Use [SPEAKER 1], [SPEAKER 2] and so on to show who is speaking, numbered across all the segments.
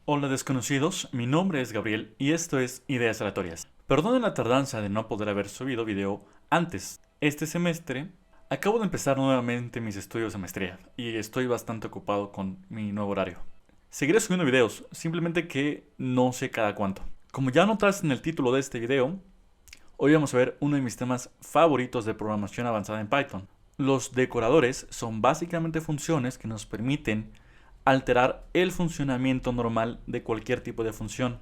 [SPEAKER 1] Hola desconocidos, mi nombre es Gabriel y esto es Ideas Aleatorias. Perdonen la tardanza de no poder haber subido video antes. Este semestre acabo de empezar nuevamente mis estudios de maestría y estoy bastante ocupado con mi nuevo horario. Seguiré subiendo videos, simplemente que no sé cada cuánto. Como ya notaste en el título de este video, hoy vamos a ver uno de mis temas favoritos de programación avanzada en Python. Los decoradores son básicamente funciones que nos permiten alterar el funcionamiento normal de cualquier tipo de función.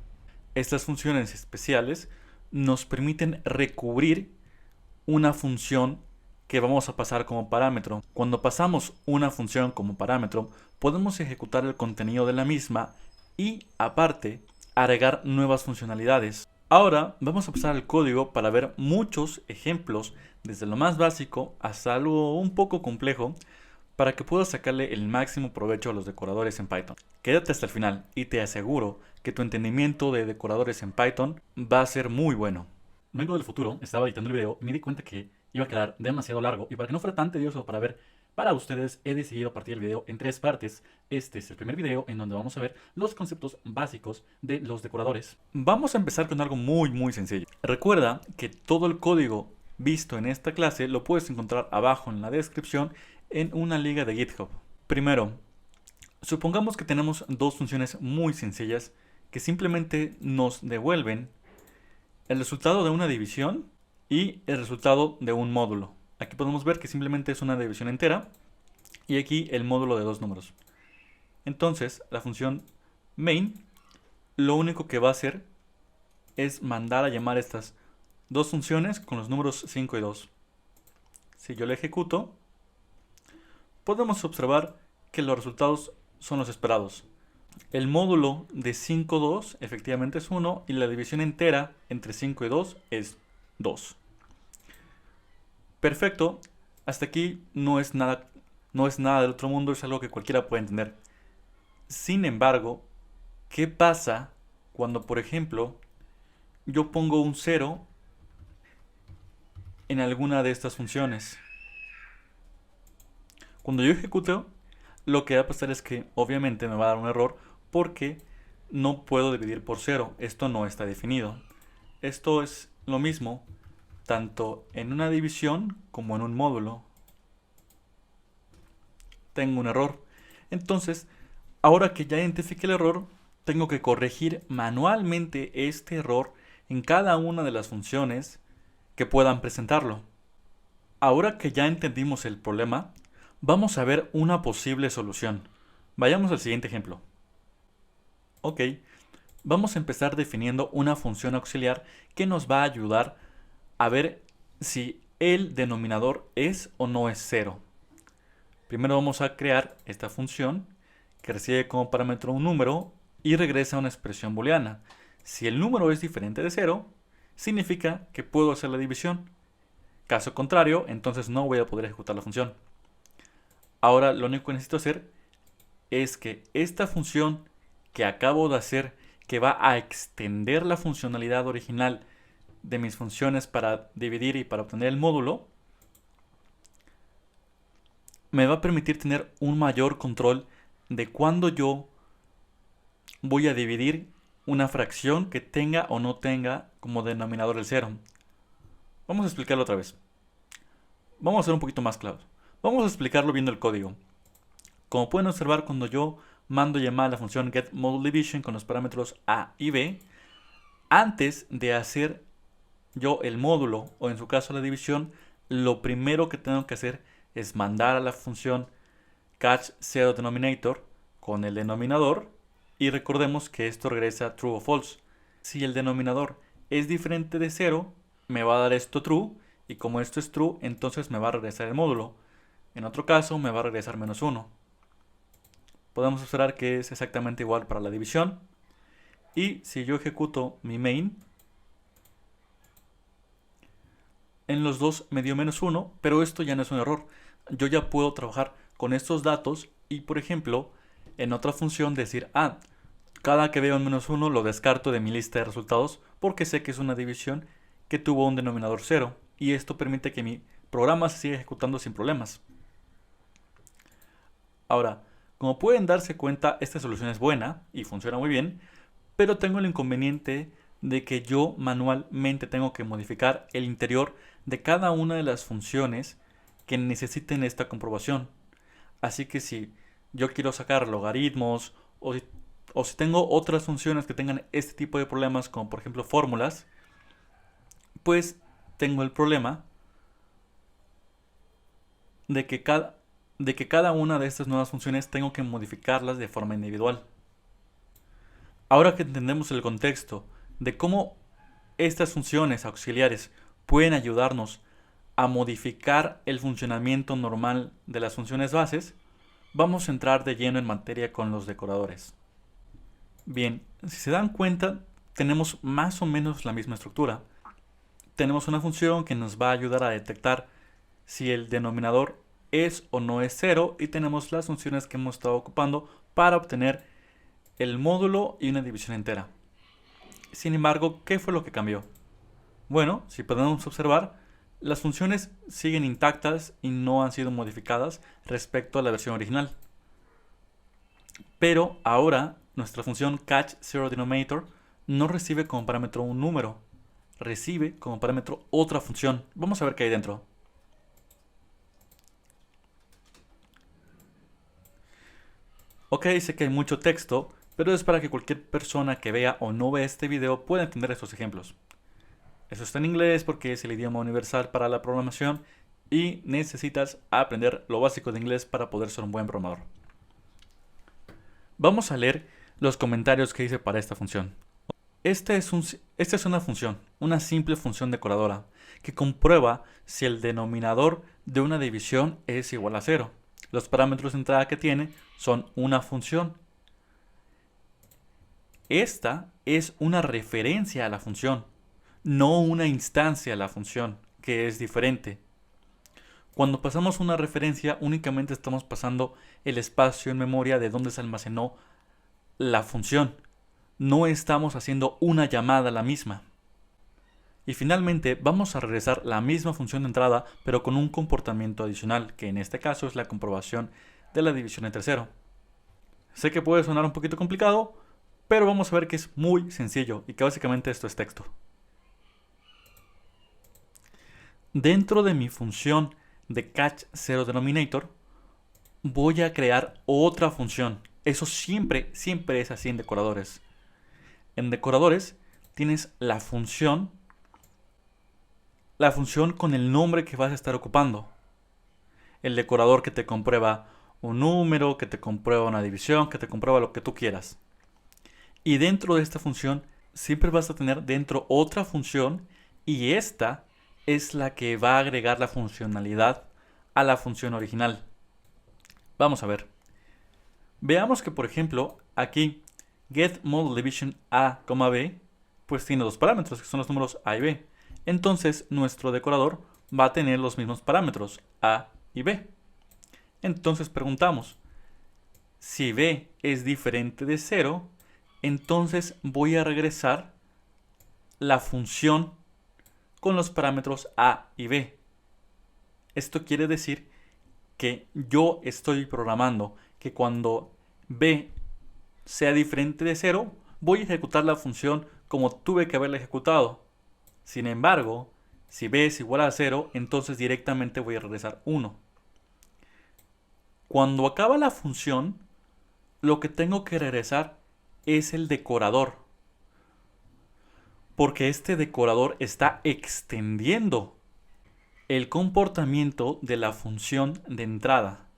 [SPEAKER 1] Estas funciones especiales nos permiten recubrir una función que vamos a pasar como parámetro. Cuando pasamos una función como parámetro, podemos ejecutar el contenido de la misma y, aparte, agregar nuevas funcionalidades. Ahora vamos a pasar al código para ver muchos ejemplos, desde lo más básico hasta algo un poco complejo, para que puedas sacarle el máximo provecho a los decoradores en Python. Quédate hasta el final y te aseguro que tu entendimiento de decoradores en Python va a ser muy bueno. Vengo del futuro, estaba editando el video y me di cuenta que iba a quedar demasiado largo, y para que no fuera tan tedioso para ver para ustedes, he decidido partir el video en tres partes. Este es el primer video en donde vamos a ver los conceptos básicos de los decoradores. Vamos a empezar con algo muy sencillo. Recuerda que todo el código visto en esta clase lo puedes encontrar abajo en la descripción en una liga de GitHub. Primero, supongamos que tenemos dos funciones muy sencillas que simplemente nos devuelven el resultado de una división y el resultado de un módulo. Aquí podemos ver que simplemente es una división entera y aquí el módulo de dos números. Entonces, la función main lo único que va a hacer es mandar a llamar estas dos funciones con los números 5 y 2. Si yo le ejecuto, podemos observar que los resultados son los esperados. El módulo de 5, 2 efectivamente es 1 y la división entera entre 5 y 2 es 2. Perfecto, hasta aquí no es nada del otro mundo, es algo que cualquiera puede entender. Sin embargo, ¿qué pasa cuando, por ejemplo, yo pongo un 0 en alguna de estas funciones? Cuando yo ejecuto, lo que va a pasar es que obviamente me va a dar un error porque no puedo dividir por 0. Esto no está definido. Esto es lo mismo tanto en una división como en un módulo. Tengo un error. Entonces, ahora que ya identifique el error, tengo que corregir manualmente este error en cada una de las funciones que puedan presentarlo. Ahora que ya entendimos el problema, vamos a ver una posible solución. Vayamos al siguiente ejemplo. Ok, vamos a empezar definiendo una función auxiliar que nos va a ayudar a ver si el denominador es o no es 0. Primero vamos a crear esta función que recibe como parámetro un número y regresa una expresión booleana. Si el número es diferente de 0, significa que puedo hacer la división. Caso contrario, entonces no voy a poder ejecutar la función. Ahora lo único que necesito hacer es que esta función que acabo de hacer, que va a extender la funcionalidad original de mis funciones para dividir y para obtener el módulo, me va a permitir tener un mayor control de cuándo yo voy a dividir una fracción que tenga o no tenga como denominador el 0. Vamos a explicarlo otra vez. Vamos a ser un poquito más claros. Vamos a explicarlo viendo el código. Como pueden observar, cuando yo mando llamar a la función getModuleDivision con los parámetros a y b, antes de hacer yo el módulo o en su caso la división, lo primero que tengo que hacer es mandar a la función catchZeroDenominator con el denominador, y recordemos que esto regresa true o false. Si el denominador es diferente de 0, me va a dar esto true, y como esto es true, entonces me va a regresar el módulo. En otro caso me va a regresar -1. Podemos observar que es exactamente igual para la división. Y si yo ejecuto mi main, en los dos me dio -1, pero esto ya no es un error. Yo ya puedo trabajar con estos datos y, por ejemplo, en otra función decir, cada que veo un -1 lo descarto de mi lista de resultados porque sé que es una división que tuvo un denominador 0, y esto permite que mi programa se siga ejecutando sin problemas. Ahora, Como pueden darse cuenta, esta solución es buena y funciona muy bien, pero tengo el inconveniente de que yo manualmente tengo que modificar el interior de cada una de las funciones que necesiten esta comprobación. Así que si yo quiero sacar logaritmos o si tengo otras funciones que tengan este tipo de problemas, como por ejemplo fórmulas, pues tengo el problema de que cada una de estas nuevas funciones tengo que modificarlas de forma individual. Ahora que entendemos el contexto de cómo estas funciones auxiliares pueden ayudarnos a modificar el funcionamiento normal de las funciones bases, vamos a entrar de lleno en materia con los decoradores. Bien, si se dan cuenta, tenemos más o menos la misma estructura. Tenemos una función que nos va a ayudar a detectar si el denominador es o no es 0 y tenemos las funciones que hemos estado ocupando para obtener el módulo y una división entera. Sin embargo, ¿qué fue lo que cambió? Bueno, si podemos observar, las funciones siguen intactas y no han sido modificadas respecto a la versión original. Pero ahora nuestra función catchZeroDenominator no recibe como parámetro un número, recibe como parámetro otra función. Vamos a ver qué hay dentro. Ok, sé que hay mucho texto, pero es para que cualquier persona que vea o no vea este video pueda entender estos ejemplos. Eso está en inglés porque es el idioma universal para la programación y necesitas aprender lo básico de inglés para poder ser un buen programador. Vamos a leer los comentarios que hice para esta función. Esta es una función, una simple función decoradora, que comprueba si el denominador de una división es igual a 0. Los parámetros de entrada que tiene son una función. Esta es una referencia a la función, no una instancia a la función, que es diferente. Cuando pasamos una referencia, únicamente estamos pasando el espacio en memoria de donde se almacenó la función. No estamos haciendo una llamada a la misma. Y finalmente vamos a regresar la misma función de entrada, pero con un comportamiento adicional, que en este caso es la comprobación de la división entre 0. Sé que puede sonar un poquito complicado, pero vamos a ver que es muy sencillo y que básicamente esto es texto. Dentro de mi función de catchZeroDenominator voy a crear otra función. Eso siempre es así en decoradores. En decoradores tienes la función con el nombre que vas a estar ocupando. El decorador que te comprueba un número, que te comprueba una división, que te comprueba lo que tú quieras. Y dentro de esta función siempre vas a tener dentro otra función y esta es la que va a agregar la funcionalidad a la función original. Vamos a ver. Veamos que por ejemplo aquí getModulDivision a, b pues tiene dos parámetros que son los números a y b. Entonces nuestro decorador va a tener los mismos parámetros a y b. Entonces preguntamos, si b es diferente de 0, entonces voy a regresar la función con los parámetros a y b. Esto quiere decir que yo estoy programando que cuando b sea diferente de 0, voy a ejecutar la función como tuve que haberla ejecutado. Sin embargo, si b es igual a 0, entonces directamente voy a regresar 1. Cuando acaba la función, lo que tengo que regresar es el decorador, porque este decorador está extendiendo el comportamiento de la función de entrada.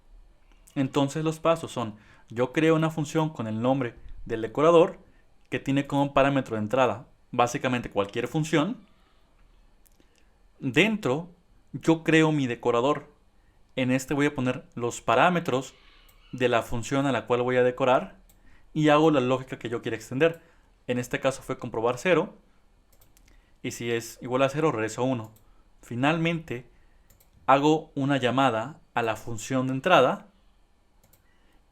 [SPEAKER 1] Entonces los pasos son, yo creo una función con el nombre del decorador que tiene como parámetro de entrada básicamente cualquier función. Dentro yo creo mi decorador. En este voy a poner los parámetros de la función a la cual voy a decorar y hago la lógica que yo quiera extender. En este caso fue comprobar 0 y si es igual a 0 regreso 1. Finalmente hago una llamada a la función de entrada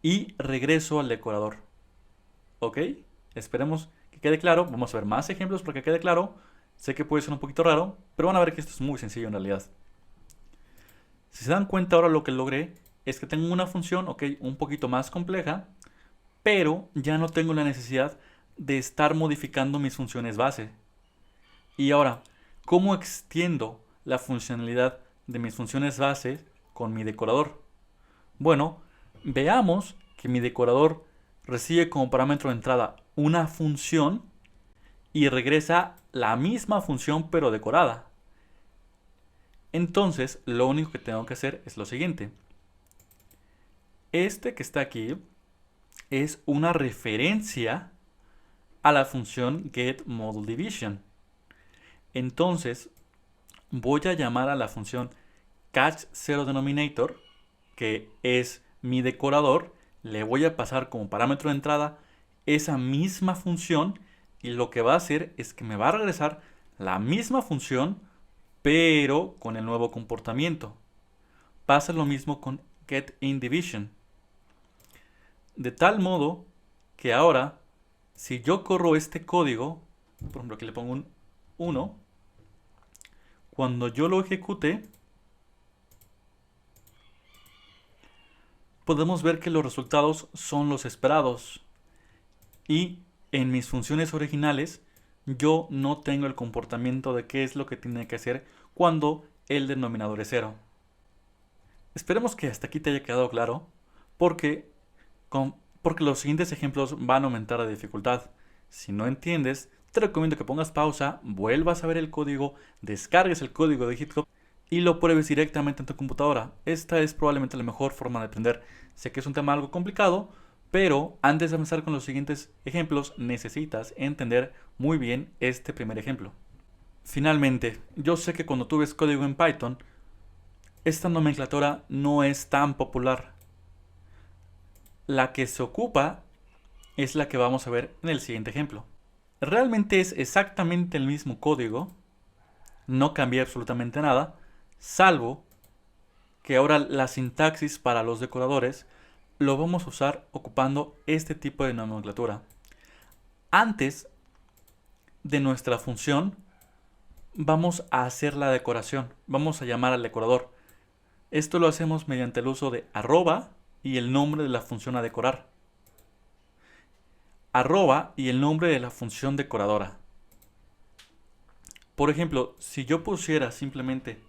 [SPEAKER 1] y regreso al decorador. ¿Ok? Esperemos que quede claro. Vamos a ver más ejemplos para que quede claro. Sé que puede ser un poquito raro, pero van a ver que esto es muy sencillo en realidad. Si se dan cuenta ahora lo que logré es que tengo una función, ok, un poquito más compleja, pero ya no tengo la necesidad de estar modificando mis funciones base. Y ahora, ¿cómo extiendo la funcionalidad de mis funciones base con mi decorador? Bueno, veamos que mi decorador recibe como parámetro de entrada una función y regresa la misma función pero decorada. Entonces, lo único que tengo que hacer es lo siguiente. Este que está aquí es una referencia a la función getModulDivision. Entonces, voy a llamar a la función catchZeroDenominator, que es mi decorador, le voy a pasar como parámetro de entrada esa misma función y lo que va a hacer es que me va a regresar la misma función pero con el nuevo comportamiento. Pasa lo mismo con getInDivision. De tal modo que ahora, si yo corro este código, por ejemplo aquí le pongo un 1, cuando yo lo ejecute, podemos ver que los resultados son los esperados. Y en mis funciones originales, yo no tengo el comportamiento de qué es lo que tiene que hacer cuando el denominador es 0. Esperemos que hasta aquí te haya quedado claro, porque los siguientes ejemplos van a aumentar la dificultad. Si no entiendes, te recomiendo que pongas pausa, vuelvas a ver el código, descargues el código de GitHub y lo pruebes directamente en tu computadora. Esta es probablemente la mejor forma de aprender. Sé que es un tema algo complicado, pero antes de avanzar con los siguientes ejemplos, necesitas entender muy bien este primer ejemplo. Finalmente, yo sé que cuando tú ves código en Python, esta nomenclatura no es tan popular. La que se ocupa es la que vamos a ver en el siguiente ejemplo. Realmente es exactamente el mismo código, no cambia absolutamente nada, salvo que ahora la sintaxis para los decoradores lo vamos a usar ocupando este tipo de nomenclatura. Antes de nuestra función vamos a hacer la decoración, vamos a llamar al decorador. Esto lo hacemos mediante el uso de arroba y el nombre de la función a decorar. Arroba y el nombre de la función decoradora. Por ejemplo, si yo pusiera simplemente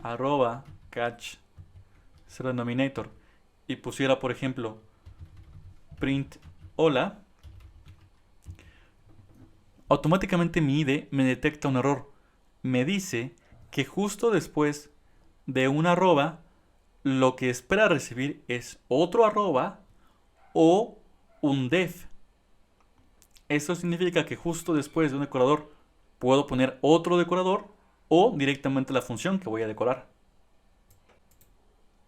[SPEAKER 1] arroba catchZeroDenominator y pusiera, por ejemplo, print hola, automáticamente mi IDE me detecta un error. Me dice que justo después de un arroba, lo que espera recibir es otro arroba o un def. Eso significa que justo después de un decorador puedo poner otro decorador o directamente la función que voy a decorar.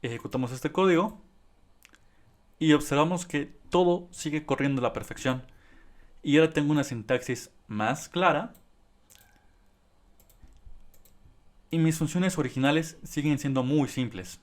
[SPEAKER 1] Ejecutamos este código y observamos que todo sigue corriendo a la perfección. Y ahora tengo una sintaxis más clara y mis funciones originales siguen siendo muy simples.